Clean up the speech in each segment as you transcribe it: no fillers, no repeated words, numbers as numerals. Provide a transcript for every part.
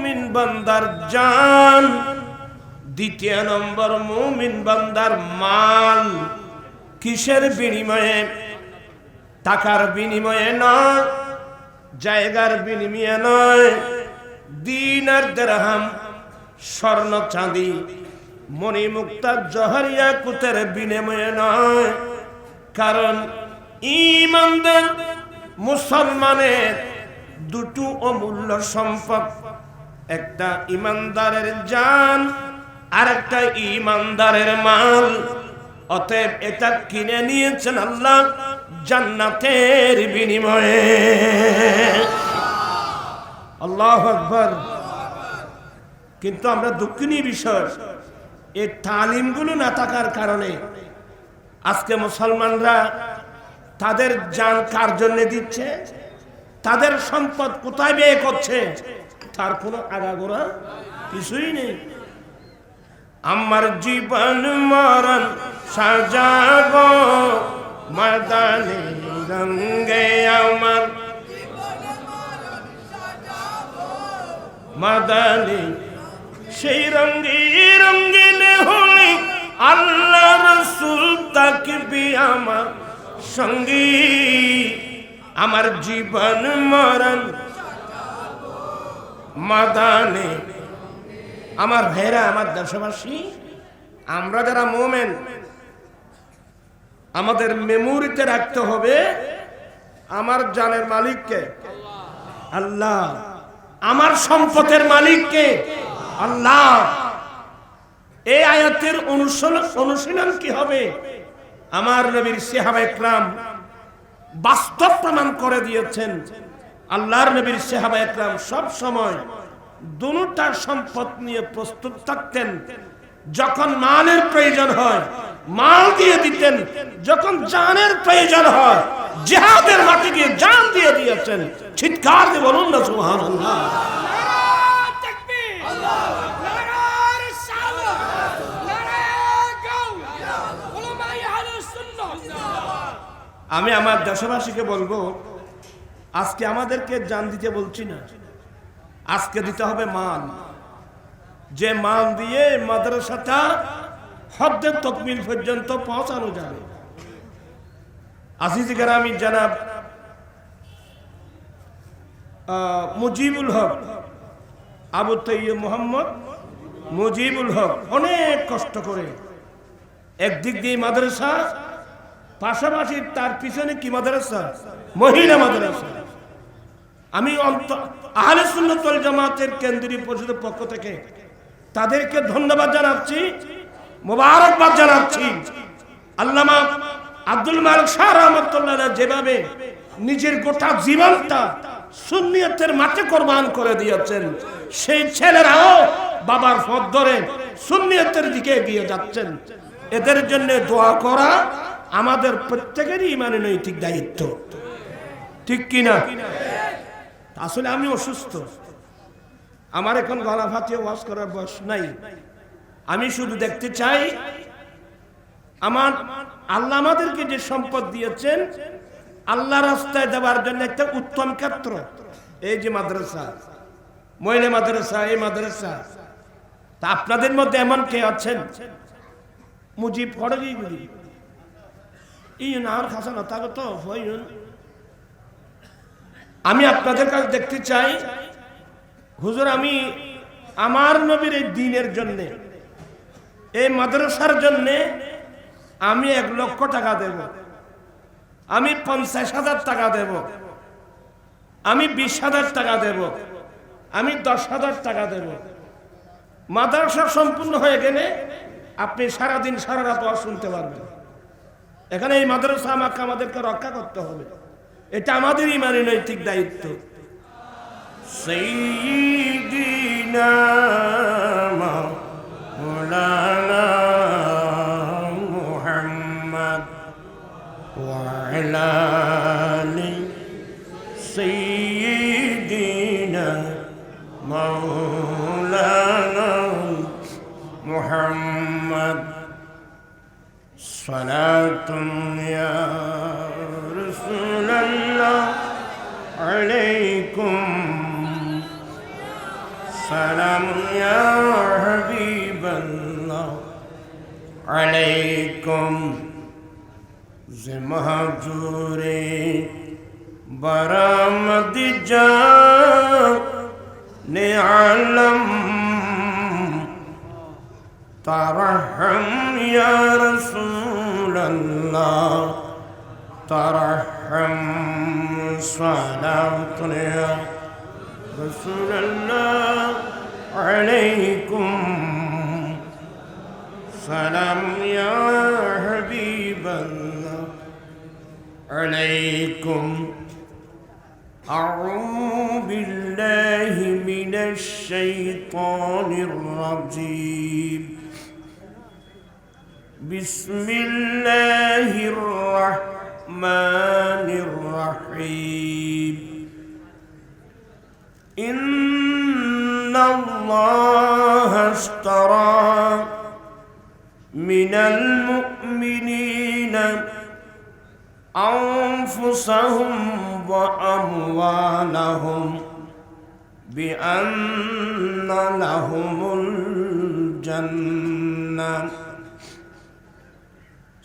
মুমিন বান্দার জান, দ্বিতীয় নম্বর মুমিন বান্দার মাল। কিসের বিনিময়ে? টাকার বিনিময়ে নয়, জায়গার বিনিময়ে নয়, দিনার দিরহাম, স্বর্ণ চাঁদি, মণিমুক্তা জহরিয়া কুতের বিনিময়ে নয়। কারণ ঈমানদার মুসলমানের দুটো অমূল্য সম্পদ, একটা ঈমানদারের জান আর একটা ঈমানদারের মাল। অতএব এটা কিনে নিয়েছেন আল্লাহ জান্নাতের বিনিময়ে। আল্লাহু আকবার। কিন্তু আমরা দুঃখিনী বিষয়, এই তালিমগুলো না থাকার কারণে আজকে মুসলমানরা তাদের জান কার জন্য দিচ্ছে, তাদের সম্পদ কোথায় ব্যয় করছে, তার কোনো আগাগোড়া কিছুই নেই। আমার জীবন মরণ সাজাবো ময়দানে রঙ্গে, আমার ময়দানে সেই রঙ্গে রঙ্গিনে হলে আল্লাহ রাসূল তাকবি আমার সঙ্গী। আমার জীবন মরণ ময়দানে। আমার ভাইরা, আমার দেশবাসী, আমরা যারা মুমিন, আমাদের মেমোরিতে রাখতে হবে আমার জানের মালিককে আল্লাহ, আমার সম্পদের মালিককে আল্লাহ। এই আয়াতের অনুশীলন কি হবে? আমার নবীর সাহাবায়ে কেরাম বাস্তব প্রমাণ করে দিয়েছেন। আল্লাহর নবীর সাহাবায়ে কেরাম সব সময় দুটার সম্পদ নিয়ে প্রস্তুত থাকতেন। যখন মালের প্রয়োজন হয় মাল দিয়ে দিতেন, যখন জানের প্রয়োজন হয় জিহাদের মাঠে গিয়ে জান দিয়ে দিয়েছেন। চিৎকার দিয়ে বলুন না সুবহানাল্লাহ। আমি আমার দেশবাসীকে বলবো, আজকে আমাদেরকে জান দিতে বলছি না, আজকে দিতে হবে মাল। যে মাল দিয়ে মাদ্রাসাটা হদ্দে তাকমিল পর্যন্ত পৌঁছানো যাবে। আজিজ গ্রামী জনাব মুজিবুল হক, আবু তৈয়ব মোহাম্মদ মুজিবুল হক অনেক কষ্ট করে একদিক দিয়ে মাদ্রাসা, পাশাপাশি তার পিছনে কি মাদ্রাসা? মহিলা মাদ্রাসা। আমি আহলে সুন্নাত ওয়াল জামাতের কেন্দ্রীয় পরিষদের পক্ষ থেকে তাদেরকে ধন্যবাদ জানাচ্ছি, মোবারকবাদ জানাচ্ছি। আল্লামা আব্দুল মালিক শাহ রাহমাতুল্লাহ যেভাবে নিজের গোটা জীবনটা সুন্নিয়তের মাঠে কোরবান করে দিয়েছেন, সেই ছেলেরাও বাবার পথ ধরে সুন্নিয়তের দিকে এগিয়ে যাচ্ছেন। এদের জন্য দোয়া করা আমাদের প্রত্যেকেরই ইমানি নৈতিক দায়িত্ব, ঠিক কিনা? আসলে আমি অসুস্থ, আমার এখন গলা ফাটিয়ে ওয়াজ করার বয়স নাই। আমি শুধু দেখতে চাই আমার আল্লাহ আমাদেরকে যে সম্পদ দিয়েছেন আল্লাহ রাস্তায় দেওয়ার জন্য একটা উত্তম ক্ষেত্র। এই যে মাদ্রাসা, মহিলা মাদ্রাসা, এই মাদ্রাসা, তা আপনাদের মধ্যে এমন কে আছেন মুজিব ফরজিগুলি ইন আর খাসানা তাকে তো হইন। আমি আপনাদের কাছে দেখতে চাই, হুজুর আমি আমার নবীর এই দ্বীনের জন্য, এই মাদ্রাসার জন্য আমি 1 লক্ষ টাকা দেব, আমি 50,000 টাকা দেব, আমি 20,000 টাকা দেব, আমি 10,000 টাকা দেব। মাদ্রাসা সম্পূর্ণ হয়ে গেলে আপনি সারাদিন সারা রাত ওয়াজ শুনতে পারবেন। এখানে এই মাদ্রাসা আমাদেরকে রক্ষা করতে হবে, এটা আমাদের ইমানি নৈতিক দায়িত্ব। সাইয়্যিদিনা মাওলানা মুহাম্মদ ওয়া আলা আলি সাইয়্যিদিনা মাওলানা মুহাম্মদ সালাতুন ইয়া রাসূলুল্লাহ আলাইকুম سلام يا حبيب الله عليكم زمهجوري برامد جان عالم ترحم يا رسول الله ترحم صلاة يا رسول الله عليكم سلام يا حبيب الله عليكم أعوذ بالله من الشيطان الرجيم بسم الله الرحمن الرحيم إن الله اشترى من المؤمنين أنفسهم وأموالهم بأن لهم الجنة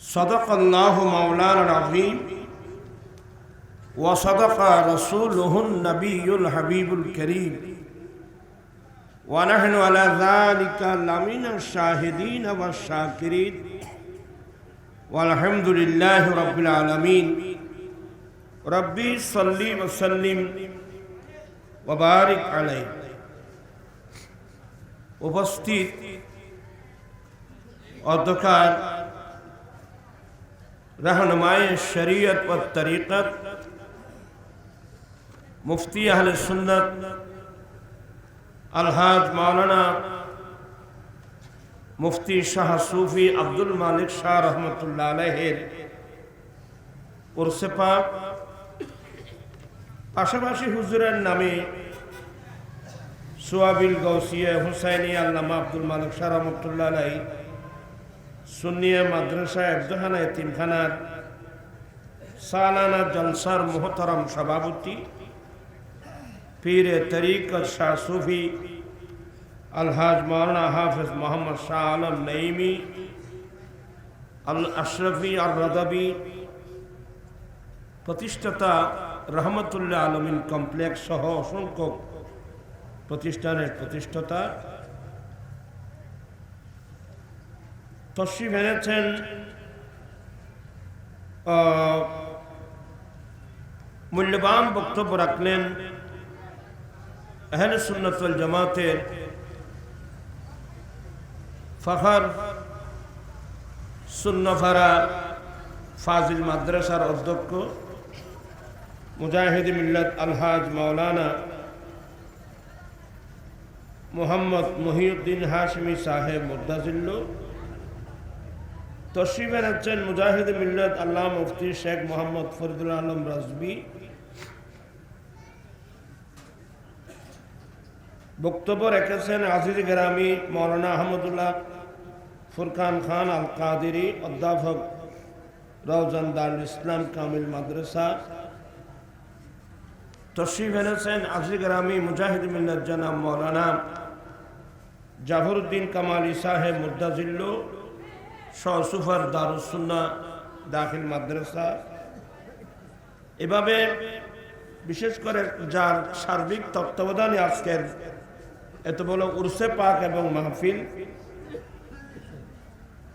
صدق الله مولانا العظيم وصدق رسوله النبي الحبيب الكريم ونحن على ذلك لمن الشاهدين والشاكرين والحمد لله رب العالمين ربي صل وسلم وبارك عليه উপস্থিত অধ্যকার रहनुमाए शरीयत व तरीक़त मुफ्ती अहले सुन्नत अलहाज मौलाना मुफ्ती शाह सूफी अब्दुल मालिक शाह रहमतुल्लाह अलैहिर उर्से पाक पाशापाशी हुजूरेर नामे सुआबिल गौसिया हुसैनी अल्लामा अब्दुल मालिक शाह रहमतुल्लाह अलैहि सुन्निया माद्रासा एकजहाना यतीमखानार सालाना जलसार मोहतरम सभापति पीर तरीक़त शाह सूफी अलहाज मौलाना हाफिज मोहम्मद शाह आलम नईमी अल अशरफी और रदबी प्रतिष्ठाता रहमतुल्लाह आलमीन कमप्लेक्स सह असंख्य प्रतिष्ठानेर प्रतिष्ठाता तशरीफ এনেছেন মূল্যবান বক্তব্য রাখলেন আহলে সুন্নাত ওয়াল জামাতের ফখর সুন্নাফারা ফাজিল মাদ্রাসার অধ্যক্ষ মুজাহিদ মিল্লাত আলহাজ মাওলানা মোহাম্মদ মহিউদ্দিন হাশমি সাহেব মুর্তাজিল্লু तशरीफ এনেছেন मुजाहिद मिल्लत अल्लाह मुफ्ती शेख मोहम्मद फरीदुल आलम रजवी বক্তব্য রেখেছেন আজিজ গ্রামী মৌলানা আহমদুল্লাহ ফুরকান খান আল কাদেরি অধ্যাপক রওজান দারুল ইসলাম কামিল মাদ্রাসা তশরিফ এনেছেন আজিজ গ্রামী মুজাহিদ মিল্লাত জনাব মৌলানা জাফরউদ্দিন কামালি সাহেব মুর্তাজিল্লু সুফার দারুস সুন্নাহ দাখিল মাদ্রাসা এভাবে বিশেষ করে যার সার্বিক তত্ত্বাবধানে আজকের এত বড় উরসে পাক এবং মাহফিল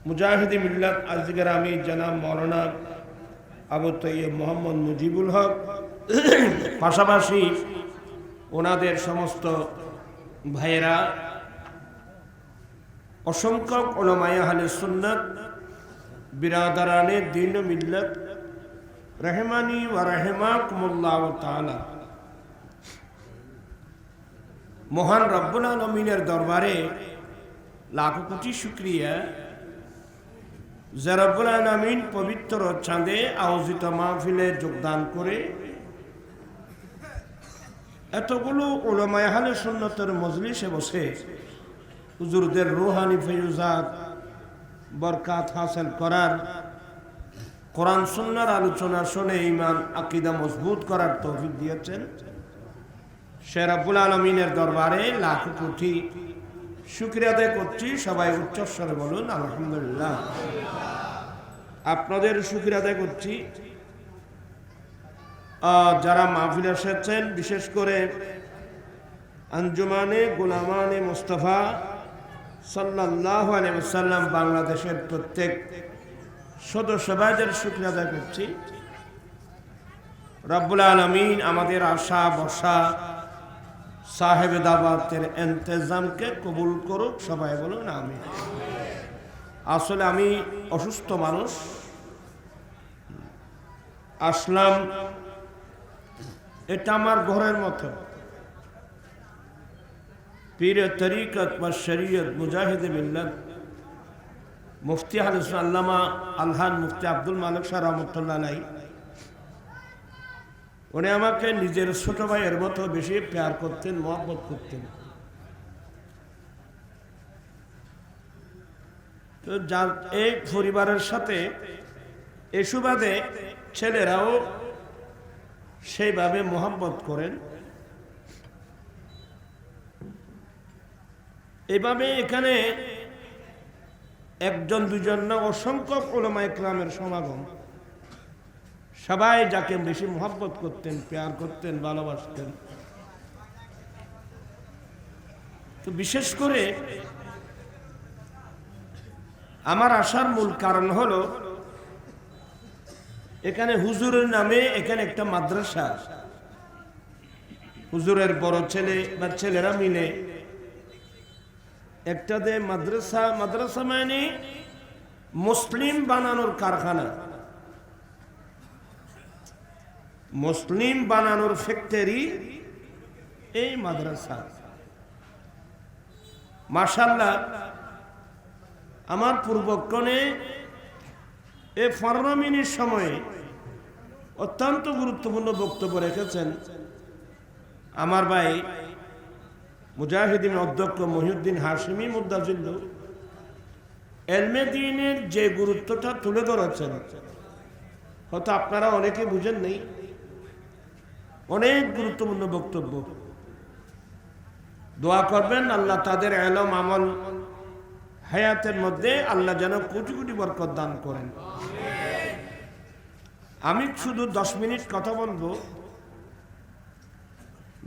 মুজাহিদ মিল্লাত আজিজ গ্রামী জনাব মৌলানা আবু তৈয়ব মোহাম্মদ মুজিবুল হক পাশাপাশি ওনাদের সমস্ত ভাইয়েরা असंख्य उलमाए अहले सुन्नत बिरादराने दीन मिल्लत रहमानी व रहमाकुमुल्लाह ताला महान रब्बुल आलमीनेर दरबारे लाखों कोटी शुक्रिया যে রব্বুল আলামিন পবিত্র চাঁদে আয়োজিত মাহফিলে যোগদান করে এতগুলো উলামায়ে আহলে সুন্নতের মজলিসে বসে হুজুরদের রূহানি ফয়ুজাত বরকাত হাসিল করার, কোরআন সুন্নাহর আলোচনা শুনে ঈমান আকীদা মজবুত করার তৌফিক দিয়েছেন। সে রব্বুল আলামিনের দরবারে লাখ কোটি শুকরিয়া আদায় করছি। সবাই উচ্চস্বরে বলুন আলহামদুলিল্লাহ। আপনাদের শুকরিয়া আদায় করছি যারা মাহফিলে এসেছেন, বিশেষ করে আঞ্জুমানে গোলামানে মুস্তাফা সাল্লাল্লাহু আলাইহি ওয়াসাল্লাম বাংলাদেশের প্রত্যেক সদস্য ভাইদের শুকরিয়া আদায় করছি। রব্বুল আলামিন আমাদের আশা বসা সাহেব দাওয়াতের ইন্তজামকে কবুল করুক। সবাই বলুন আমিন। আসলে আমি অসুস্থ মানুষ, আসলাম, এটা আমার ঘরের মতো। পীরে তরিকত বা শরীয়ত মুজাহিদে মিল্লাত মুফতি হাদিস আল্লামা আলহান মুফতি আব্দুল মালিক শাহ রহমতুল্লাহ আলাইহি, উনি আমাকে নিজের ছোট ভাইয়ের মতো বেশি প্যার করতেন, মহব্বত করতেন। তো যার এই পরিবারের সাথে এই সুবাদে ছেলেরাও সেইভাবে মহব্বত করেন। এইভাবে এখানে একজন দুজন না, অসংখ্য উলামা ইকরামের সমাগম। সবাই যাকে বেশি মহব্বত করতেন, প্যার করতেন, ভালোবাসতেন। তো বিশেষ করে আমার আসার মূল কারণ হলো, এখানে হুজুরের নামে এখানে একটা মাদ্রাসা, হুজুরের বড় ছেলে বা ছেলেরা মিলে একটা দে মাদ্রাসা। মাদ্রাসা মানে মুসলিম বানানোর কারখানা, মুসলিম বানানোর ফ্যাক্টরি এই মাদ্রাসা। মাশাআল্লাহ, আমার পূর্বক্ষণে এই 15 মিনিট সময়ে অত্যন্ত গুরুত্বপূর্ণ বক্তব্য রেখেছেন আমার ভাই মুজাহিদিন অধ্যক্ষ মহিউদ্দিন হাশিমি মুদ্দাজিল্লু। এলমে দ্বীনের যে গুরুত্বটা তুলে ধরেছেন, হয়তো আপনারা অনেকে বুঝেন নেই। অনেক গুরুত্বপূর্ণ বক্তব্য। দোয়া করবেন আল্লাহ তাদের ইলম আমল হায়াতের মধ্যে আল্লাহ যেন কোটি কোটি বরকত দান করেন। আমি শুধু 10 মিনিট কথা বলবো।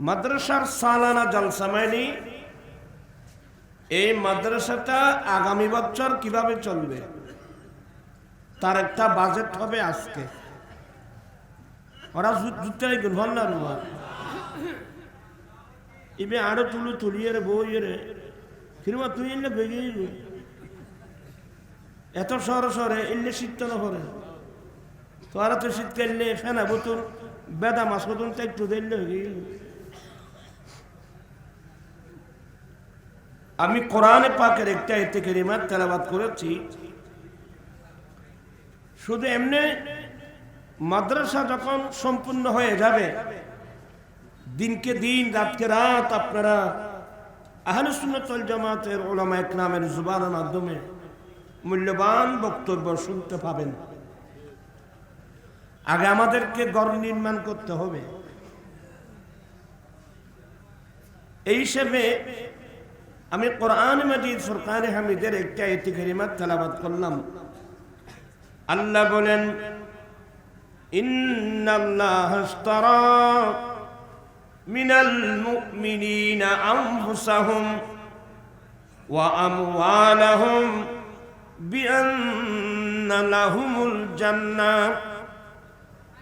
মাদ্রাসার সালানা জলসা মানে এই মাদ্রাসাটা আগামী বছর কিভাবে চলবে তার একটা বাজেট হবে আজকে। ওরা জুতাই গুনভান্ডার নয়, ইবে আরো তুলিয়ে বইয়ে রে ফিরবা তুই এলে বেগেই এত শহরে শহরে এলে শীত না করে তো আর তো শীতকালে ফেনা বোতল বেদা মাছ মতন একটু দিলে হয়ে গেল। আমি কোরআনে পাকের একটা আয়াত কারিমা তেলাওয়াত করেছি। শুধু এমনি মাদ্রাসা যখন সম্পূর্ণ হয়ে যাবে, দিনকে দিন রাতকে রাত আপনারা আহলে সুন্নাত ওয়াল জামাতের উলামা ইকরামের জুবানের মাধ্যমে মূল্যবান বক্তব্য শুনতে পাবেন। আগে আমাদেরকে ঘর নির্মাণ করতে হবে। এই হিসেবে আমি কোরআন মাজিদ ফুরকানে হামিদের একটা আয়াত কারিমা তেলাওয়াত করলাম। আল্লাহ বলেন, ইন্নাল্লাহা ইশতারা মিনাল মুমিনিনা আনফুসাহুম ওয়া আমওয়ালাহুম বিআন্না লাহুমুল জান্নাহ।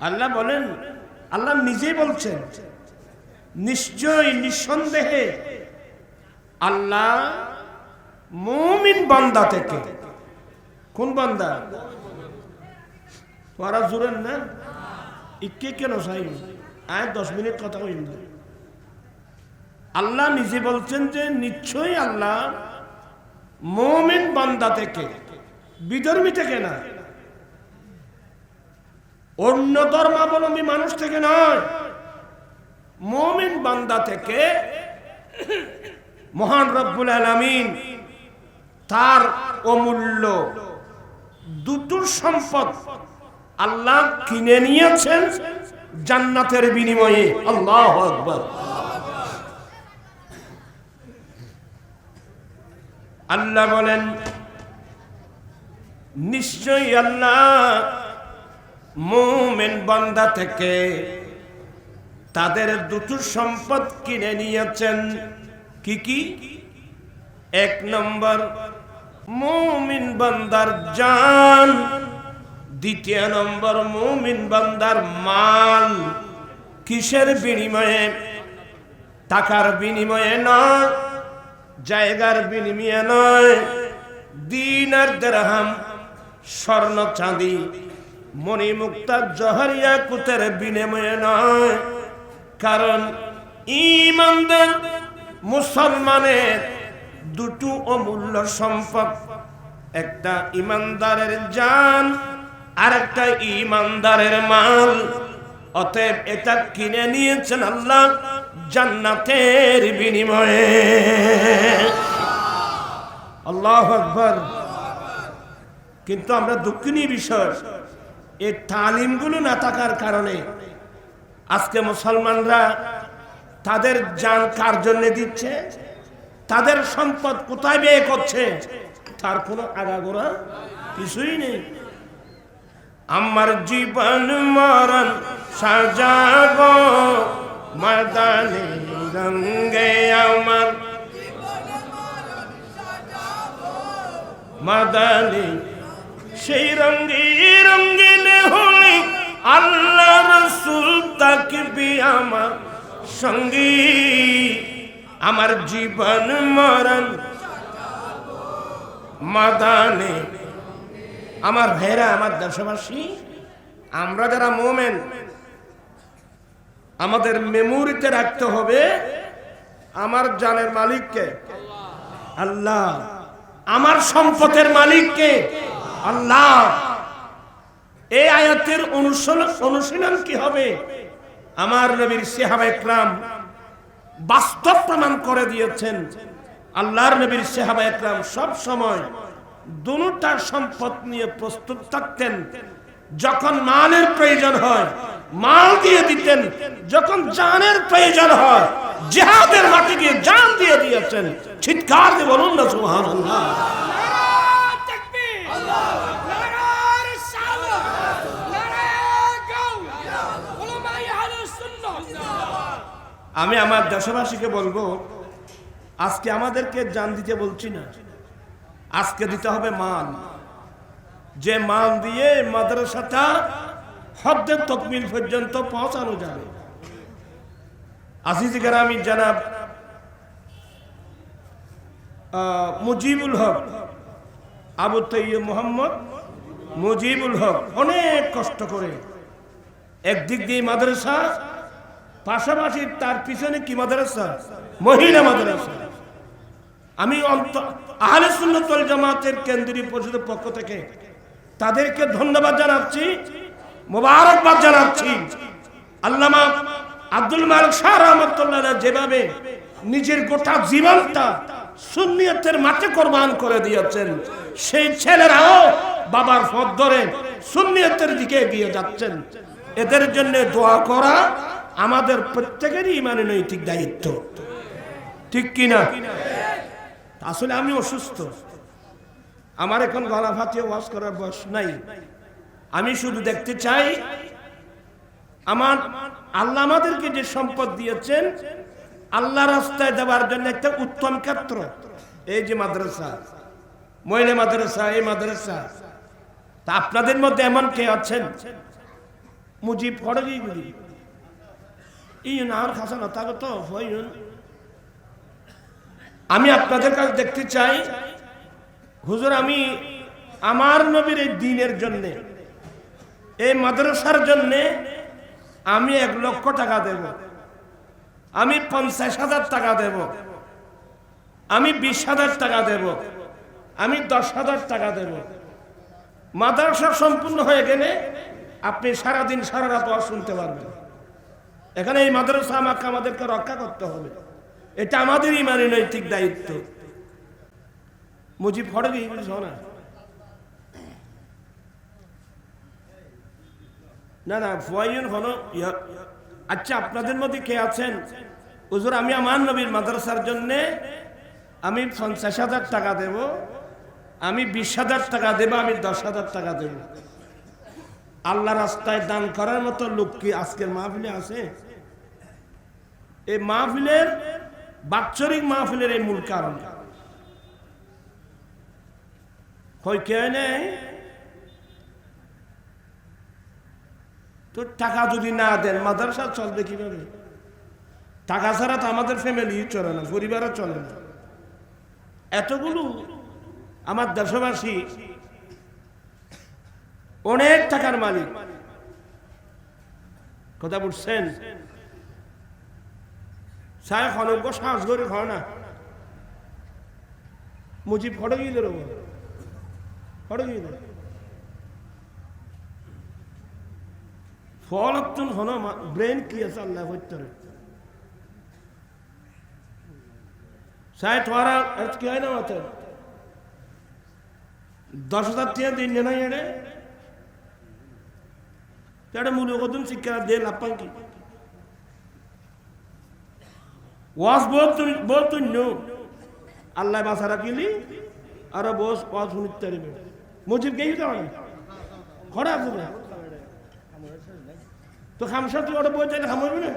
আল্লাহ বলেন, আল্লাহ নিজেই বলছেন, নিশ্চয় নিঃসন্দেহে আল্লাহ মুমিন বান্দা থেকে। কোন বান্দা? তোরা জুড়েন না ইকে কেন চাই? আয় 10 মিনিট কথা হইল। আল্লাহ নিজে বলছেন যে নিশ্চয়ই আল্লাহ মুমিন বান্দা থেকে, বিধর্মী থেকে না, অন্য ধর্মাবলম্বী মানুষ থেকে নয়, মুমিন বান্দা থেকে মহান রব্বুল আলামিন তার অমূল্য দুটো সম্পদ আল্লাহ কিনে নিয়েছেন জান্নাতের বিনিময়ে। আল্লাহু আকবার। আল্লাহ বলেন, নিশ্চয়ই আল্লাহ মুমিন বান্দা থেকে তাদের দুটো সম্পদ কিনে নিয়েছেন। কি কি? এক নম্বর মুমিন বান্দার জান, দ্বিতীয় নম্বর মুমিন বান্দার মাল। কিসের বিনিময়ে? টাকার বিনিময়ে নয়, জায়গার বিনিময়ে নয়, দিনার দিরহাম, স্বর্ণ চাঁদি, মণিমুক্তা জহরিয়া কুতের বিনিময়ে নয়। কারণ ঈমানদার মুসলমানের দুটো অমূল্য সম্পদ, একটা ঈমানদারের জান আর একটা ঈমানদারের মাল। অতএব এটা কিনে নিয়েছেন আল্লাহ জান্নাতের বিনিময়ে। আল্লাহু আকবার। কিন্তু আমরা দুঃখিনী বিষয়, এই তালিমগুলো না থাকার কারণে আজকে মুসলমানরা তাদের জান কার জন্য দিচ্ছে, তাদের সম্পদ কোথায় ব্যয় করছে, তার কোনো আগাগোড়া কিছুই নেই। আমার জীবন মরণ সাজাবো ময়দানে রঙ্গে, আমার ময়দানে সেই রঙ্গে রঙ্গিন হই আল্লাহ রাসূল তাকবি আমার সঙ্গী। আমার জীবন মরণ ময়দানে। আমার ভাইরা, আমার দেশবাসী, আমরা যারা মুমিন, আমাদের মেমোরিতে রাখতে হবে আমার জানের মালিককে আল্লাহ, আমার সম্পদের মালিককে আল্লাহ। এই আয়াতের অনুশীলন কি হবে? আমার নবীর সাহাবায়ে কেরাম বাস্তব প্রমাণ করে দিয়েছেন। আল্লাহর নবীর সাহাবায়ে কেরাম সব সময় দুটার সম্পদ নিয়ে প্রস্তুত থাকতেন। যখন মালের প্রয়োজন হয় মাল দিয়ে দিতেন, যখন জানের প্রয়োজন হয় জিহাদের মাঠে গিয়ে জান দিয়ে দিয়েছেন। চিৎকার দিয়ে বলুন না সুবহানাল্লাহ। আমি আমার দেশবাসীকে বলবো, আজকে আমাদেরকে জান দিতে বলছি না, আজকে দিতে হবে মাল। যে মাল দিয়ে মাদ্রাসাটা হদ্দে তাকমিল পর্যন্ত পৌঁছানো যাবে। আজিজ গ্রামী জনাব মুজিবুল হক, আবু তৈয়ব মোহাম্মদ মুজিবুল হক অনেক কষ্ট করে একদিক দিয়ে মাদ্রাসা, পাশাপাশি তার পিছনে কি মাদ্রাসা? মহিলা মাদ্রাসা। আমি আহলে সুন্নাত ওয়াল জামাতের কেন্দ্রীয় পরিষদের পক্ষ থেকে তাদেরকে ধন্যবাদ জানাচ্ছি, মোবারকবাদ জানাচ্ছি। আল্লামা আব্দুল মালিক শাহ রাহমাতুল্লাহ যেভাবে নিজের গোটা জীবনটা সুন্নিয়তের মাঠে কোরবান করে দিয়েছেন, সেই ছেলেরাও বাবার পথ ধরে সুন্নিয়তের দিকে এগিয়ে যাচ্ছেন। এদের জন্য দোয়া করা আমাদের প্রত্যেকেরই ইমানি নৈতিক দায়িত্ব, ঠিক কিনা? আসলে আমি অসুস্থ, আমার এখন গলা ফাটিয়ে ওয়াজ করার বয়স নাই। আমি শুধু দেখতে চাই আমার আল্লাহ আমাদেরকে যে সম্পদ দিয়েছেন আল্লাহ রাস্তায় দেওয়ার জন্য একটা উত্তম ক্ষেত্র। এই যে মাদ্রাসা, মহিলা মাদ্রাসা, এই মাদ্রাসা, তা আপনাদের মধ্যে এমন কে আছেন মুজিব ফড়গিগুলি ইউন আর খাসানো তাকে তো হইন। আমি আপনাদের কাছে দেখতে চাই, হুজুর আমি আমার নবীর এই দ্বীনের জন্য, এই মাদ্রাসার জন্য আমি 1 লক্ষ টাকা দেব, আমি 50,000 টাকা দেব, আমি 20,000 টাকা দেব, আমি 10,000 টাকা দেব। মাদ্রাসা সম্পূর্ণ হয়ে গেলে আপনি সারাদিন সারা রাত ওয়াজ শুনতে পারবেন। এখানে এই মাদ্রাসা আমাদেরকে রক্ষা করতে হবে, এটা আমাদের ইমানি নৈতিক দায়িত্ব। মুজিব ফড়গি শোনা না না ফুয়াইন হলো। আচ্ছা আপনাদের মধ্যে কে আছেন হুজুর আমি আমার নবীর মাদ্রাসার জন্য আমি 50,000 টাকা দেব, আমি 20,000 টাকা দেব, আমি 10,000 টাকা দেব। আল্লাহ রাস্তায় দান করার মতো লোক কি আজকের মাহফিলে আছে? এই মাহফিলের, বাৎসরিক মাহফিলের এই মূল কারণ হয় কে নেই। তো টাকা যদি না দেন মাদ্রাসা চলবে কিভাবে? টাকা ছাড়া তো আমাদের ফ্যামিলি চলে না, পরিবারও চলে না। এতগুলো আমার দেশবাসী অনেক টাকার মালিক, কথা বুঝছেন? সায় খনক সাহস করে খাও না, মুজিব ফটো গিয়ে দেবো, ফটো গিয়ে দেবো ফল হন ব্রেন কি আছে আল্লাহ করতে সায় তোমারা কি হয় না মাত্র 10,000 টাকা দিন না এড়ে এটা মূল্য কদম শিক্ষা দিয়ে লাভ পান কি? ওয়াজ বহুত আল্লাহ বাসা রাখিলি আর বস ওয়াজ শুনিতে পারবে। মসজিদ গেই তো খরা আছে না তো খামসা তুই ওটা বই চাইলে খামাইবে না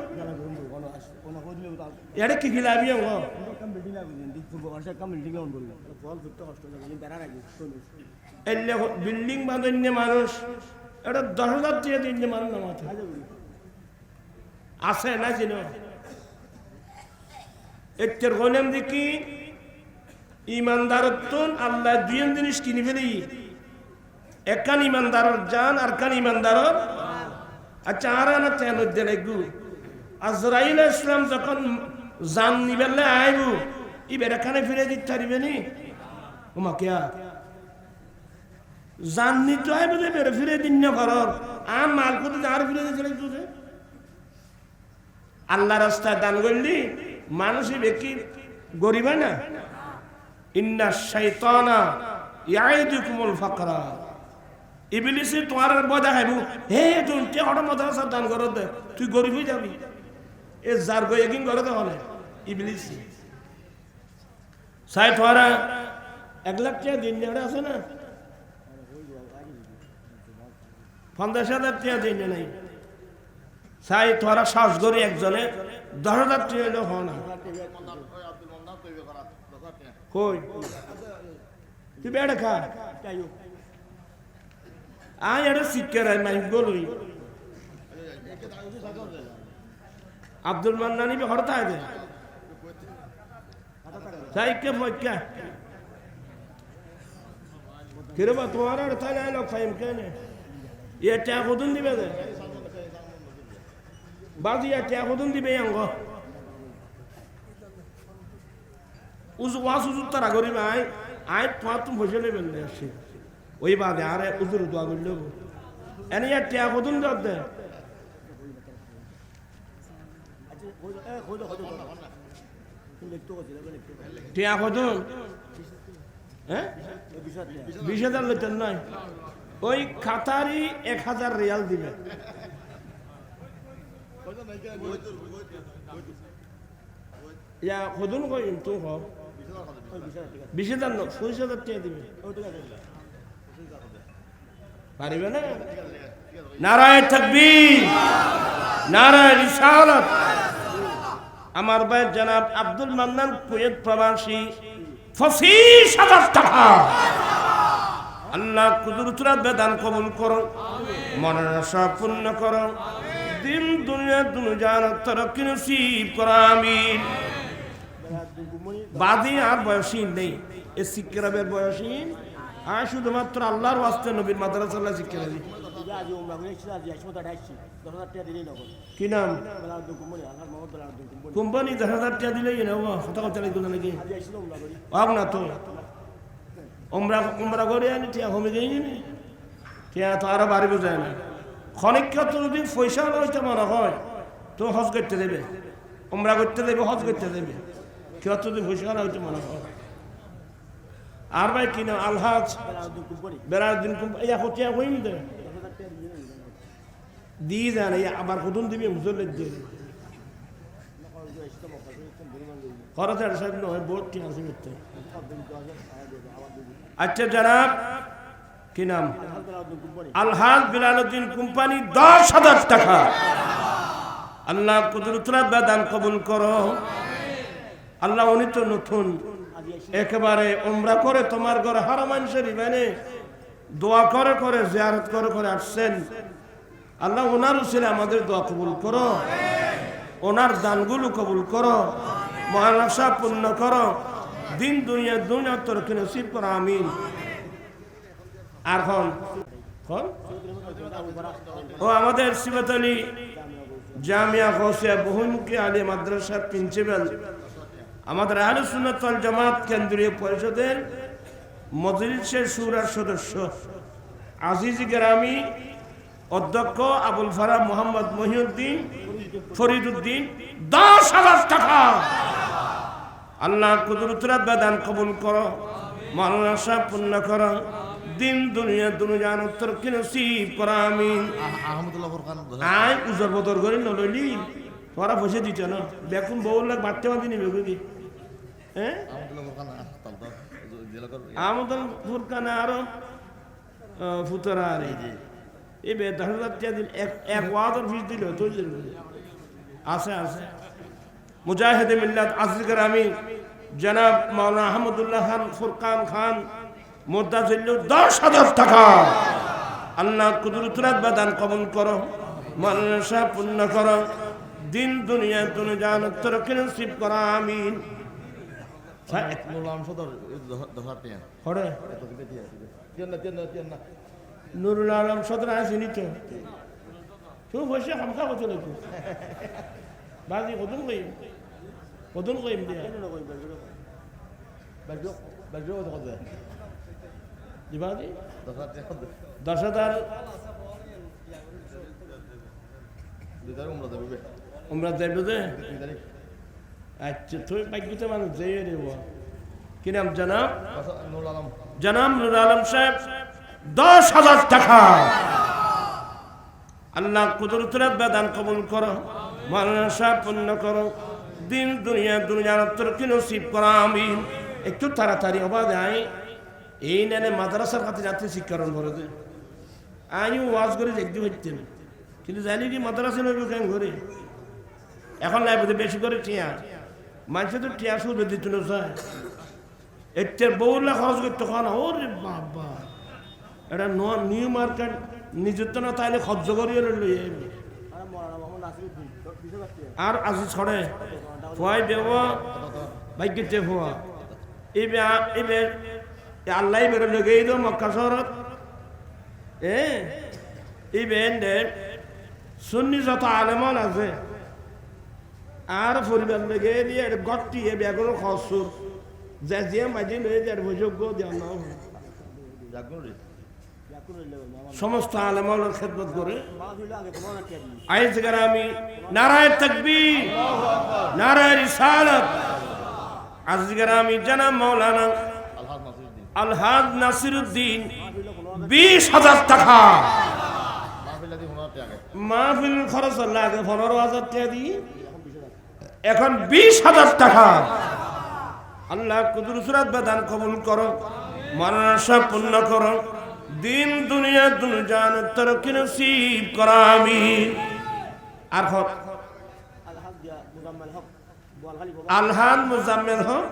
এটা কি খিলাবি বিল্ডিং বাঁধন্য মানুষ এটা 10,000 টাকা দিন মানুষ নামাতে আছে না চিন এর গলেম দেখি ইমানদারত্ব আল্লাহ দুই জিনিস কিনি ফেলি, একখান ইমানদারের জান আর কান ইমানদারের। আচ্ছা আর না তেন দেখু আজরাইল ইসলাম যখন জান নিবেলে আইব ইবের এখানে ফিরে দিতে পারিবে নি ওমাকে জান নিতে আইব যে বের ফিরে দিন না ঘর আর মাল কোথায় আর ফিরে দিতে আল্লাহ রাস্তায় দান করলি মানুষই বেকি গরিব হয় না। ইন্না শাইতানা ইয়াইদুকুমুল ফাকরা, ইবলিসে তোমার বদা খাইব হে তুই তে অটো মাদ্রাসা দান করো দে তুই গরিব হয়ে যাবি। এ যার গই একদিন করে দে হলে ইবলিস সাই তোরা 1 লাখ টাকা দিন নেড়ে আছে না 50,000 টাকা দিন নাই সাই তোরা শ্বাস ধরে একজনে 10,000 টাকা হলো হ না কই তুই বেড়া খা আয় এটা শিক্ষার মাই বলুই আব্দুল মান্নানি বে হরতা আছে তাই কে ফক্কা কিরবা তোমার আর তাই না লোক ফাইম কেনে এটা কদুন দিবে দে বাজি এটা কদুন দিবে আঙ্গ উজ ওয়াস উজ তারা গরি ভাই আয় তোমার তুমি বসে নেবেন না আসি ওই বাদে আর উজুর দোয়া করলে এনে এটা কদুন দাও দে টিয়া কদুন হ্যাঁ 20,000 লইতেন নয় ওই খাতারি 1,000 রিয়াল দিবে ইয়া কদুন কই তুই হ 20,000 না 40,000 টাকা দিবে পারিবে না। নারায়ে তাকবীর নারায়ে রিসালাত। আমার ভাই জনাব আব্দুল মান্নান কুয়েত প্রবাসী 25,000 টাকা আল্লাহ কুদরতুল বেদান কবুল করো, মনের আশা পূর্ণ করো, দিন দুনিয়া দুনিয়ার তরক্কি নসিব করো আমিন। বাদী আর বয়সীন নেই, এ শিক্ষার বয়সীন আর শুধুমাত্র আল্লাহর ওয়াস্তে নবীর মাদ্রাসা আল্লাহ শিক্ষা দিই। কি নাম কোম্পানি 10,000 টাকা দিলেই না কথা কথা লাগবে নাকি না তো উমরা করে আনি টিয়া কমে যাই নি টিয়া তো আরো বাড়ি বোঝায় না ক্ষণিক তো যদি পয়সা হইতে মনে হয় তো হজ করতে দেবে, উমরা করতে দেবে, হজ করতে দেবে, কেউ যদি পয়সা হইতে মনে হয়। আর ভাই কি নাম আলহাজ বেড়াউদ্দিন কোম্পানি টিয়া কইম দে দিয়ে যান আবার কদুন দিবি মুসল্লের দিয়ে খরচের সাহেব নয় বহুত ঠিক আছে করতে। আচ্ছা জানাব কি নাম? আলহাজ বিলালউদ্দিন কোম্পানি 10,000 টাকা। আল্লাহ কুদরতুল্লাহ দান কবুল করো। আল্লাহ উনি তো নতুন একেবারে উমরা করে তোমার ঘরে হারামাইন শরীফ এনে দোয়া করে করে জিয়ারত করে করে আসছেন। আল্লাহ ওনার উসিলে আমাদের দোয়া কবুল করো, ওনার দানগুলো কবুল করো, মহান আশা পূর্ণ করো, দিন দুনিয়া দুনিয়া তরকি নসিব করো, আমিন। আর ও আমাদের সিবত আলী জামিয়া গৌসিয়া বহুমুখী আলী মাদ্রাসার প্রিন্সিপাল, আমাদের আহলে সুন্নাত ওয়াল জামাত কেন্দ্রীয় পরিষদের মজলিসের শুরার সদস্য আজিজ গ্রামী অধ্যক্ষ আবুল ফারাহ মোহাম্মদ মহিউদ্দিন ফরিদুদ্দিন 10,000 টাকা। আল্লাহ কুদরতুল্লাহ দান কবুল করো, মনের আশা পূর্ণ করো, দিন দুনিয়া দুনিয়ার উত্তর কি নসিব করো, আমিন। আহমদুল্লাহ ফুরকান আয় উজর বদর করে নলইলি তোরা বসে দিচ্ছ না বেকুন বউর লাগ বাড়তে বাঁধি নিবে বুঝি। হ্যাঁ আহমদুল ফুরকান আরো ফুতরা আরে এই বে 10,000 টাকা দিল, এক ওয়াদর ফিস দিল তো আছে আছে। মুজাহিদ মিল্লাত আজিজ গ্রামী জনাব মাওলানা আহমদুল্লাহ খান ফুরকান খান মুদ্দাজিল্লু 10,000 টাকা। আল্লাহ কুদরতুল্লাহ দান কবুল করো, মনের আশা পূর্ণ করো, দিন দুনিয়া দুনিয়ার তরকি নসিব করো, আমিন। হরে নুরুল আলম সদর আসেনি তো তুই বসে হামকা কত লাগবে বাজি কদম কইম দিয়া দিবাজি 10,000 উমরা যাইব যে। আচ্ছা তুই বাক্যতে মানুষ যাই রে কি নাম? জনাব জনাব নুর আলম সাহেব 10,000 টাকা। আল্লাহ কুদরতুল্লাহ দান কবুল করো, মনের আশা পূর্ণ করো, দিন দুনিয়া দুনিয়ার তরকি নসিব করো, আমিন। একটু তাড়াতাড়ি হবা যায় এই নেনে মাদ্রাসার কাছে যাতে শিক্ষারণ করে দে। আমি ওয়াজ করে দেখতে হইতেন কিন্তু জানি কি মাদ্রাসা নইব কেন করে এখন লাইব্রেরি বেশি করে টিয়া মানুষের তো টিয়া শুধু দিত না চায় এর বহুলা খরচ করতে খাওয়া না। ওরে বাবা এটা নিউ মার্কেট নিযুক্ত না তাইলে খরচ করিয়ে লই আর আজি ছড়ে ফুয়াই দেব ভাগ্যতে ফুয়া এবার আল্লাহ বেরো লেগেই তো মক্কা শহরত এই ব্যান্ডের সুন্নি যত আলেমন আছে আর পরিবার লেগে দিয়ে গট্টি এ ব্যাগুলো খসুর যে যে মাঝে লয়ে যার যোগ্য দেওয়া না সমস্ত আলেমনের খেদমত করে আইজ গ্রামী নারায়ে তাকবীর নারায়ে রিসালাত আজ গ্রামী জনাব মাওলানা আলহাজ নাসিরউদ্দিন 20,000 টাকা। মাহফিল খরচ লাগে 15,000 টাকা দিই, এখন 20,000 টাকা। আল্লাহ কুদরতুল্লাহ দান কবুল করো, মনের আশা পূর্ণ করো, দিন দুনিয়া দুনিয়ার তরকি নসিব করো, আমিন। আর আলহাজ মুজাম্মেল হক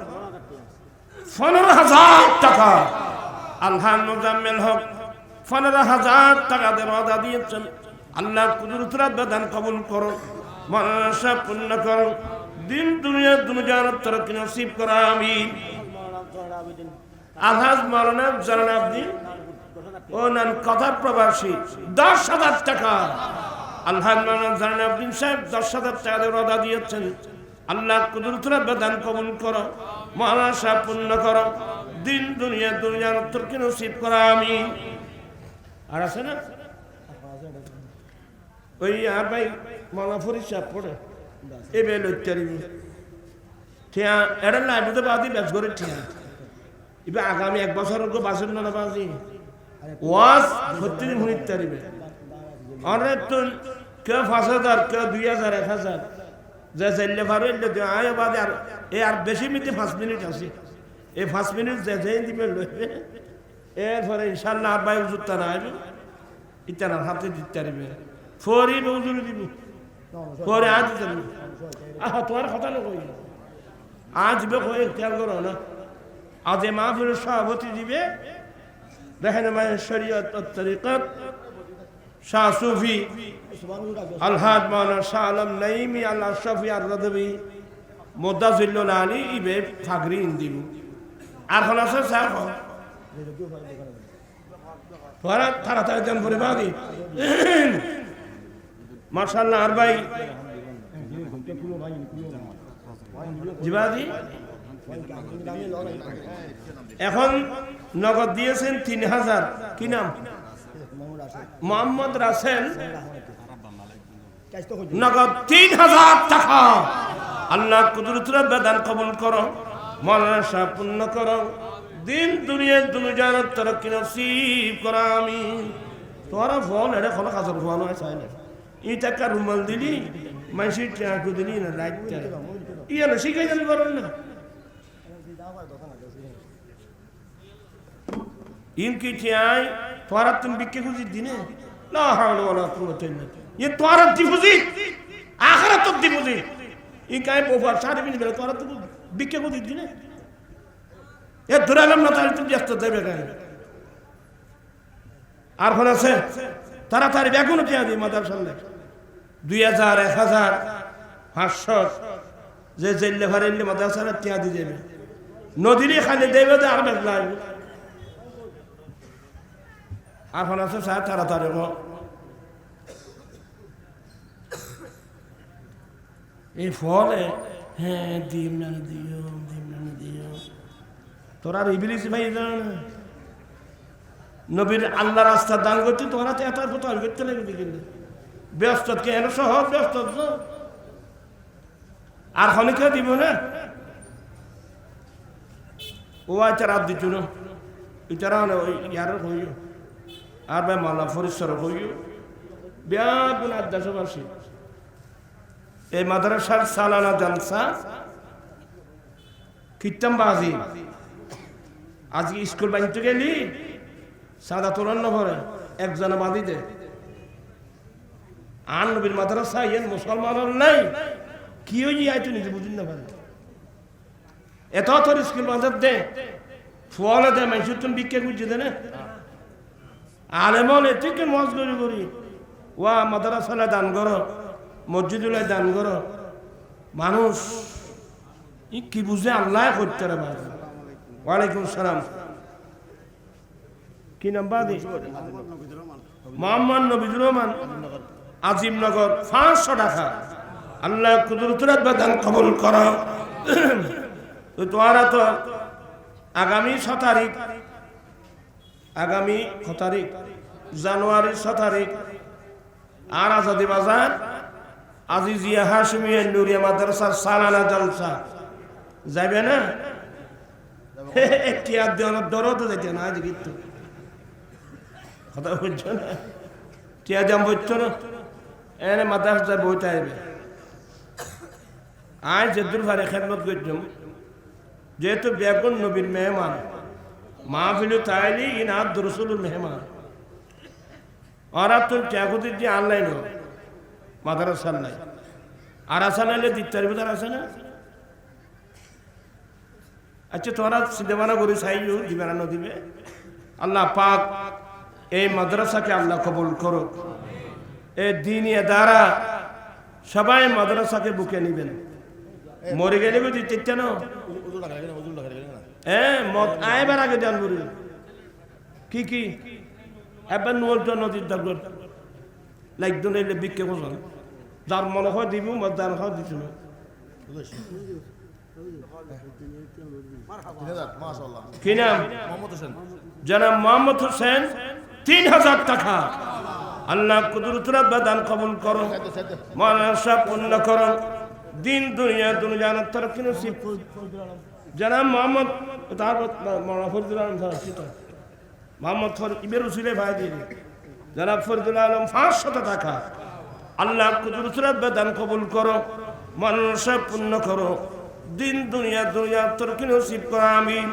15,000 টাকা। আলহাজ মুজাম্মেল হক 15,000 টাকা দেওয়া দিয়েছেন। আল্লাহ কুদরতুল্লাহ দান কবুল করো, মনের আশা পূর্ণ করো, দিন দুনিয়া দুনিয়ার তরকি নসিব করো, আমিন। আলহাজ মাওলানা জালালউদ্দিন ও নান কথার প্রবাসী 10,000 টাকা। আলহাজ মাওলানা জালালউদ্দিন সাহেব 10,000 টাকা দেওয়া দিয়েছেন। আল্লাহ কুদরতুল্লাহ দান কবুল করো, মনের আশা পূর্ণ করো, দিন দুনিয়া দুনিয়ার তরকি নসিব করো, আমিন। আর আছে না ওই আর ভাই মালা ফরিদ পড়ে এ বেল ঠিয়া এটা লাইব্রেরিতে বাদি ব্যাস করে ঠিয়া এবার আগামী 1 বছর বাসের না বাজি ওয়াজ সত্যি হুনিত তারিবে অনেক তো কেউ 5,000 কেউ 2,000 1,000 যে চাইলে পারো আয় বাদে আর আর বেশি মিনিটে 5 মিনিট আছে এই 5 মিনিট যে দিবে লইবে এরপরে ইনশাল্লাহ আর ভাই উজুরটা না আইবে ইতার হাতে দিতে পারবে ফরি উজুর দিব পরে আজ দিতে আহা তোমার কথা না কই আজ বে কই খেয়াল করো না আজ এই মাহফিলের সভাপতি দিবে रहनुमा शरीयत और तरीक़त शाह सूफी अलहाज मौलाना शाह आलम नईमी अल अशरफी আর রদবি মুদাজিল্লুল আলী ইবে ফাগরিন দিব আর হল আছে স্যার তোরা তাড়াতাড়ি দেন করে বাদি মাশাআল্লাহ আর ভাই জিবাদি এখন নগদ দিয়েছেন 3000 কি নাম মোহাম্মদ রাসেল নগদ 3000 টাকা আল্লাহ কুদরতের বেদান কবুল করো মৌলানা সাহেব পূর্ণ করো দিন দুনিয়ার দুনিয়ার তরক্কি নসিব করো আমিন তোরা ফল এর ফল কাজর ফল হয় চাই না এই টাকা রুমাল দিলি মাইসি টাকা দিলি না লাইটটা ইয়া না শিখাই জানি করেন না ইনকি চাই তোরা তুমি বিক্রি খুঁজি দিনে লা হাওলা ওয়ালা কুওয়াতা ইল্লা বিল্লাহ ये তোরা ডিপোজিট আখিরাত ডিপোজিট ই কাই পোফার সাড়ে বিন বেলা তোরা তুমি বিক্রি খুঁজি দিনে এ ধরালাম না তাহলে তুমি ব্যস্ত দেবে গায় আর ফলে আছে তাড়াতাড়ি বেগুন টিয়া দি মাদ্রাসা 2000 1000 500 যে জেলে ভরেলে মাদ্রাসা টিয়া দি দেবে নদীরে খালি দেবে তো আর বেলা আর ফলে আছে স্যার তাড়াতাড়ি এই ফলে হ্যাঁ দিম না দিও তোরা ইবলিস ভাই নবীর আল্লাহ রাস্তা দান করতে তোরা তো এত কোথাও করতে লাগে কিন্তু ব্যস্ত কেন সহজ ব্যস্ত আর খনিকে দিব না ও আচ্ছা রাত দিত না ইতারা ইয়ার হইও আর ভাই মালা ফরিশ্বর হইও ব্যাগুন আদাসবাসী এই মাদ্রাসার সালানা জালসা কীর্তন বাজি আজকে স্কুল বানিতে গেলি সাদা তোলার নভরে একজনে বাঁধি দে আর নবীর মাদ্রাসা এর মুসলমানের নাই কি হয়ে আইতো নিজে বুঝিন না পারে এত তোর স্কুল বাঁধার দে ফুয়ালে দে মাইসুর তুমি বিক্ষে খুঁজছে দে না আলেমন এটিকে মজ করি ওয়া মাদ্রাসালে দান করো মসজিদুলে দান করো মানুষ কি বুঝে আল্লাহ করতে রে ভাই ওয়ালাইকুম সালাম কি নাম বাদি মোহাম্মদ নবীর রহমান আজিমনগর 500 টাকা আল্লাহ কুদরতের দান কবুল করো তো তোরা তো আগামী 6 তারিখ জানুয়ারির 6 তারিখ আর আজাদি বাজার আজিজিয়া হাশমিয়া নুরিয়া মাদ্রাসার সালানা জলসা যাবে না একটি আর দেওয়ার দরদ যেতে না আজ কিন্তু কথা বুঝছো না টিয়া জাম বুঝছো না এনে মাদ্রাসার বইটা আইবে আজ যেদুর ভারে খেদমত করছুম যেহেতু বেগুন নবীর মেহমান মাহফিল তাইলি ইনাদ রসুলুর মেহমান ওরা তো ত্যাগুদির যে অনলাইন মাদ্রাসার নাই আর আসা নাইলে দিকটার ভিতর আসে না আচ্ছা তোরা সিনেমানা করে চাইও দিবে না দিবে আল্লাহ পাক এই মাদ্রাসাকে আল্লাহ কবুল করো এই দিন দ্বারা সবাই মাদ্রাসাকে বুকে নিবেন মরে গেলে দিতে না হ্যাঁ মত আইবার আগে জান বলি কি এবার নলটা নদীর দাগর লাইকদন এলে বিক্ষে বসন যার মনে হয় দিব যার হয় দিত না কি নাম জনাব মোহাম্মদ হোসেন 3000 টাকা আল্লাহ কুদরতের দান কবুল করো মাওলানা সাহেব পূর্ণ করো দিন দুনিয়ার তরক্কি নসিব জনাব মোহাম্মদ তার মাওলানা ফরিদুল আলম মোহাম্মদ ইবের উসিলে ভাই দিয়ে জনাব ফরিদুল আলম 500 টাকা আল্লাহ কুদরতের দান কবুল করো মানুষে পূর্ণ করো দিন দুনিয়া দুনিয়া তোর কি নসিব কর আমিন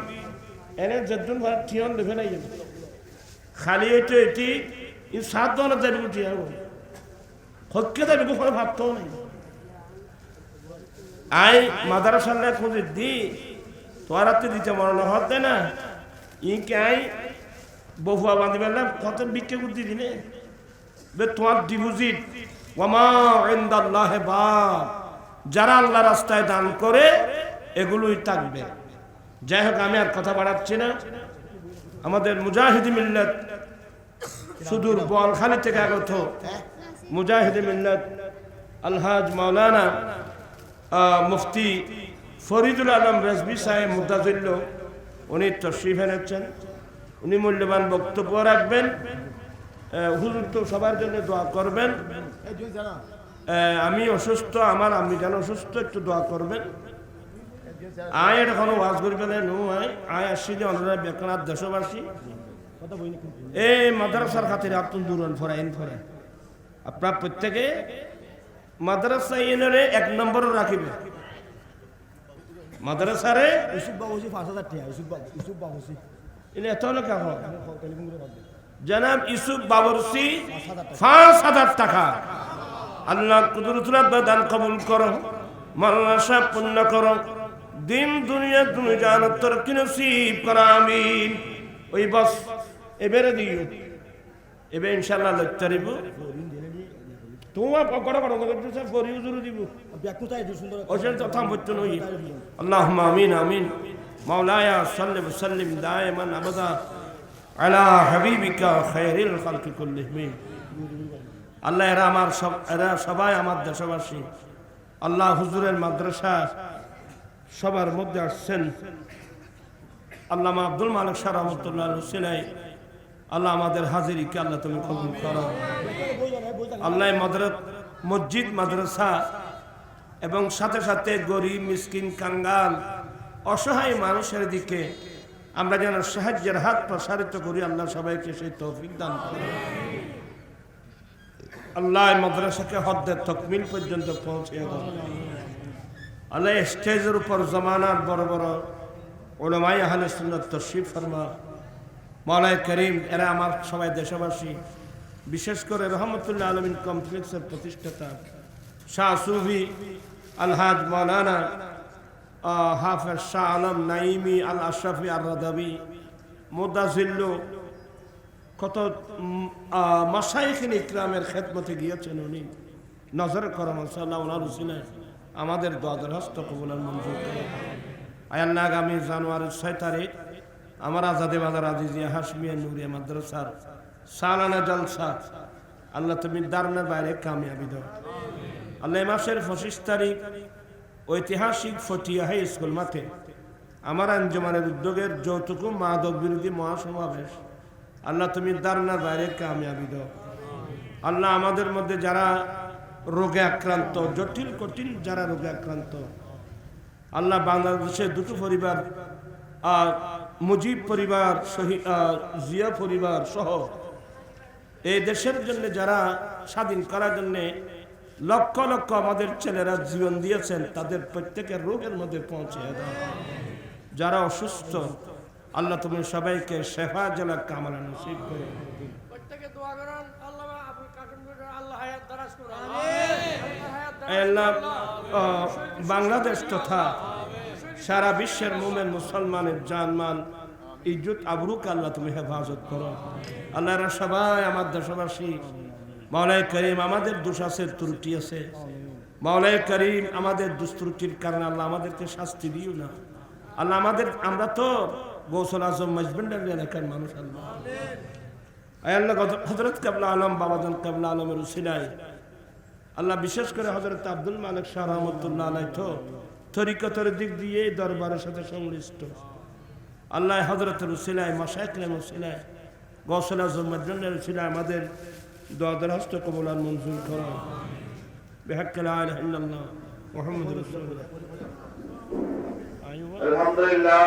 এনে যেদিন ভাই ঠিয়ন দেখে নাই খালি এটি এটি ই সাত দল যাবি উঠিয়া হকে যাবি কোনো ভাবতেও নাই আই মাদ্রাসার খুঁজে দি তোরাতে দিতে মরণ হতে না ই কে আই বহুয়া বাঁধিবে না কত বিক্রি করতে দিনে বে তোমার ডিপোজিট ওয়ামা ইনদাল্লাহ বা যারা আল্লাহ রাস্তায় দান করে এগুলোই থাকবে যাই হোক আমি আর কথা বাড়াচ্ছি না আমাদের মুজাহিদি মিল্লাত সুদূর বোয়ালখালী থেকে আগত মুজাহিদি মিল্লাত আলহাজ মাওলানা মুফতি ফরিদুল আলম রেজভি সাহেব মুদাজিল্ল উনি তশরিফ এনেছেন উনি মূল্যবান বক্তব্য রাখবেন হুজুর তো সবার জন্য দোয়া করবেন আমি অসুস্থ আমার আমি যেন অসুস্থ একটু দোয়া করবেন আয় এটা কোনো ওয়াজ করবে না নো আয় আসছি যে অনারা বেকার দেশবাসী এই মাদ্রাসার খাতিরে আপনি দূরন ফরাইন ফরাই আপনার প্রত্যেকে মাদ্রাসা ইউনিয়নে 1 নম্বর রাখিবে মাদ্রাসারে ইউসুফ বাবুসি 5000 টাকা ইউসুফ বাবুসি ইনি এত লেখা হয় জনাব ইউসুফ বাবুসি 5000 টাকা আল্লাহ কুদরতুল দান কবুল করো মানসা পূর্ণ করো দিন দুনিয়া তুমি জানো তোর কি নসিব কর আমিন ওই বস এবারে দিও এবে ইনশাআল্লাহ লক্ষ্য তোমার পকড়া করো সব ফরি হুজুর দিব ব্যাকুতাই সুন্দর ওজন তো থাম বচ্চন হই আল্লাহুম্মা আমিন আমিন মাওলায়া সাল্লি ওয়া সাল্লিম দাইমান আবাদা আলা হাবিবিকা খায়রিল খালকি কুল্লিহিম আল্লাহ এরা সবাই আমার দেশবাসী আল্লাহ হুজুরের মাদ্রাসা সবার মধ্যে আসছেন আল্লামা আব্দুল মালিক শাহ রহমাতুল্লাহ আলাইহি আল্লাহ আমাদের হাজিরিকে আল্লাহ তুমি কবুল করো আল্লাহ মসজিদ মাদ্রাসা এবং সাথে সাথে গরিব মিসকিন কাঙ্গাল অসহায় মানুষের দিকে আমরা যেন সাহায্যের হাত প্রসারিত করি আল্লাহ সবাইকে সেই তৌফিক দান করুন আল্লাহ মাদ্রাসাকে হদ্দে তকমিল পর্যন্ত পৌঁছে দাও আল্লাহ স্টেজের উপর জমানার বড় বড় উলামায়ে আহলে সুন্নাত তশরিফ ফরমা মাওলাই করিম এরা আমার সবাই দেশবাসী বিশেষ করে রহমতুল্লাহ আলমিন কমপ্লেক্সের প্রতিষ্ঠাতা শাহ সুফি আলহাজ মাওলানা হাফেজ শাহ আলম নাইমি আল আশরাফি আর রাদাবি মুদাজিল্ল কত মাশায়েখিন ইকরামের খেদমতে গিয়েছেন উনি নজর করম ইনশাআল্লাহ ওনার উসিলায় আমাদের দোয়াদের হস্ত কবুল মঞ্জুর করে আয়াল্লাহ আগামী জানুয়ারির 6 তারিখ আমার আজাদে বাজার আজিজিয়া হাশমিয়া নূরিয়া মাদ্রাসার সালানা জলসা আল্লাহ তুমি দারুণের বাইরে কামিয়াবি দাও আল্লাহ মাসের 25 তারিখ ঐতিহাসিক ফটিয়া হাই স্কুল মাঠে আমার আঞ্জুমানের উদ্যোগের যৌতুক মাদক বিরোধী মহাসমাবেশ আল্লাহ তুমি দারুণের বাইরে কামিয়াবি দাও আল্লাহ আমাদের মধ্যে যারা রোগে আক্রান্ত জটিল কঠিন যারা রোগে আক্রান্ত আল্লাহ বাংলাদেশে দুটো পরিবার মুজিব পরিবার জিয়া পরিবার সহ এই দেশের জন্য যারা স্বাধীন করার জন্য লক্ষ লক্ষ আমাদের ছেলেরা জীবন দিয়েছেন তাদের প্রত্যেকের রোগের মধ্যে পৌঁছে দাও যারা অসুস্থ আল্লাহ তুমি সবাইকে শেফা জেলা কামনা নসিব করে প্রত্যেকে দোয়া করেন আল্লাহ আবুল কাসিম আল্লাহ হায়াত দারাজ করুন আমিন আল্লাহ বাংলাদেশ তথা সারা বিশ্বের মুমিন মুসলমানের জানমাল ইজ্জত আবরুক আল্লাহ তুমি হেফাজত করো আল্লাহ এরা সবাই আমার দেশবাসী মাওলাই করিম আমাদের দোষ আছে ত্রুটি আছে মাওলাই করিম আমাদের দুস্ত্রুটির কারণে আল্লাহ আমাদেরকে শাস্তি দিও না আল্লাহ আমাদের আমরা তো গৌসুল আজম মজবন্ডার এলাকার মানুষ আল্লাহ আল্লাহ হযরত কাবলা আলম বাবাজান কাবলা আলমের উসিলায় আল্লাহ বিশেষ করে হযরত আব্দুল মালিক শাহ রহমাতুল্লাহ আলাইহি তো তরিকতের দিক দিয়ে দরবারের সাথে সংশ্লিষ্ট আল্লাহ হযরতের উসিলায় মাশায়েখের উসিলায় গৌসুল আজম মজবন্ডার উসিলায় আমাদের দোয়াদের হস্ত কবুল আর মঞ্জুর করো বিহাক্ক লা ইলাহা ইল্লাল্লাহ মুহাম্মাদুর রাসূলুল্লাহ আলহামদুলিল্লাহ